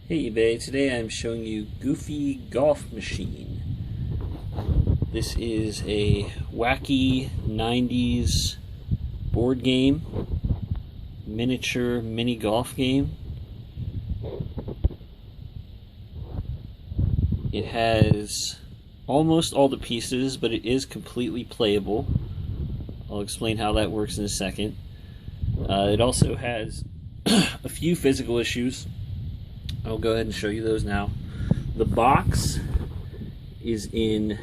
Hey eBay, today I'm showing you Goofy Golf Machine. This is a wacky 90s board game, miniature mini golf game. It has almost all the pieces, but it is completely playable. I'll explain how that works in a second. It also has a few physical issues. I'll go ahead and show you those now. The box is in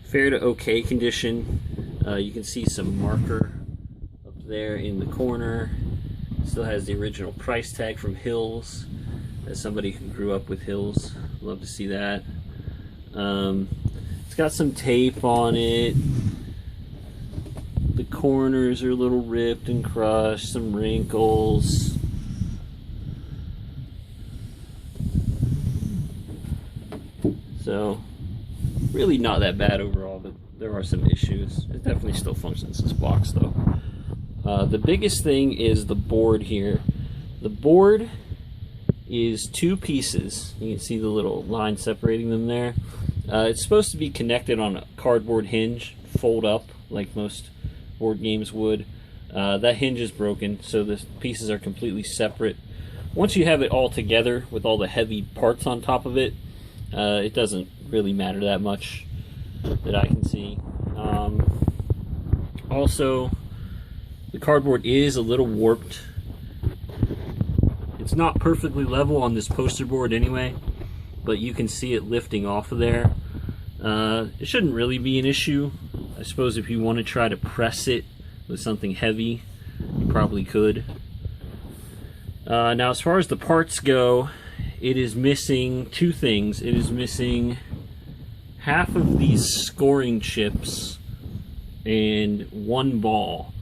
fair to okay condition. You can see some marker up there in the corner. Still has the original price tag from Hills. As somebody who grew up with Hills, love to see that. It's got some tape on it. The corners are a little ripped and crushed, some wrinkles. So, really not that bad overall, but there are some issues. It definitely still functions, this box, though. The biggest thing is the board here. The board is two pieces. You can see the little line separating them there. It's supposed to be connected on a cardboard hinge, fold up like most board games would. That hinge is broken, so the pieces are completely separate. Once you have it all together with all the heavy parts on top of it, it doesn't really matter that much that I can see. Also, the cardboard is a little warped. It's not perfectly level on this poster board anyway, but you can see it lifting off of there. It shouldn't really be an issue. I suppose if you want to try to press it with something heavy, you probably could. Now, as far as the parts go, it is missing two things. It is missing half of these scoring chips and one ball.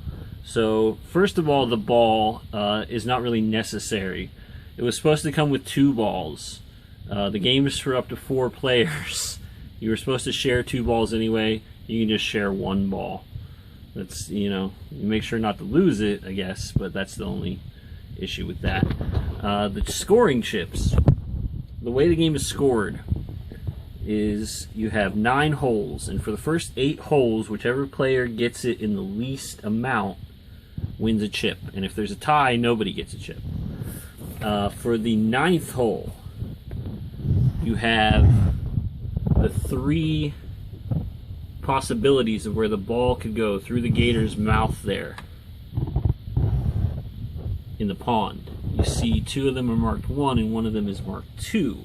So, first of all, the ball is not really necessary. It was supposed to come with two balls. The game is for up to 4 players. You were supposed to share 2 balls anyway. You can just share 1 ball. That's, you make sure not to lose it, I guess, but that's the only issue with that. The scoring chips. The way the game is scored is you have 9 holes, and for the first 8 holes, whichever player gets it in the least amount wins a chip. And if there's a tie, nobody gets a chip. For the 9th hole, you have the 3 possibilities of where the ball could go through the gator's mouth there in the pond. You see 2 of them are marked 1 and 1 of them is marked 2.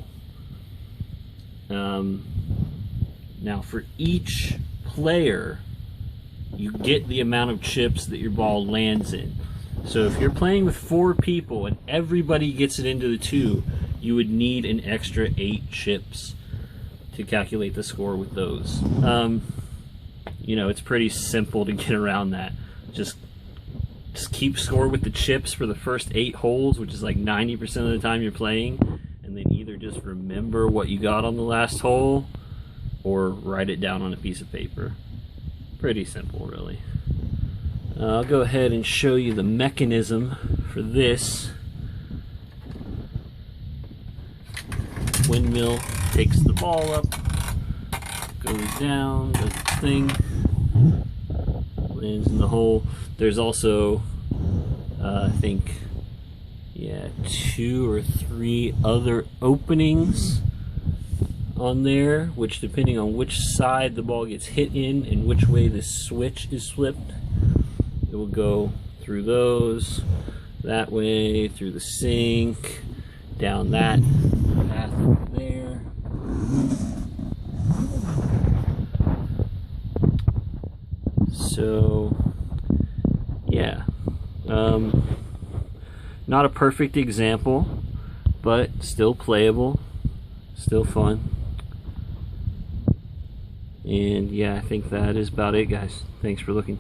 Now for each player, you get the amount of chips that your ball lands in. So if you're playing with 4 people and everybody gets it into the 2, you would need an extra 8 chips to calculate the score with those. It's pretty simple to get around that. Just keep score with the chips for the first 8 holes, which is like 90% of the time you're playing, and then either just remember what you got on the last hole or write it down on a piece of paper. Pretty simple, really. I'll go ahead and show you the mechanism for this. Windmill takes the ball up, goes down, does its thing, lands in the hole. There's also, I think, 2 or 3 other openings on there, which depending on which side the ball gets hit in and which way the switch is flipped, it will go through those, that way, through the sink, down that path there. So, yeah. Not a perfect example, but still playable, still fun. And yeah, I think that is about it, guys. Thanks for looking.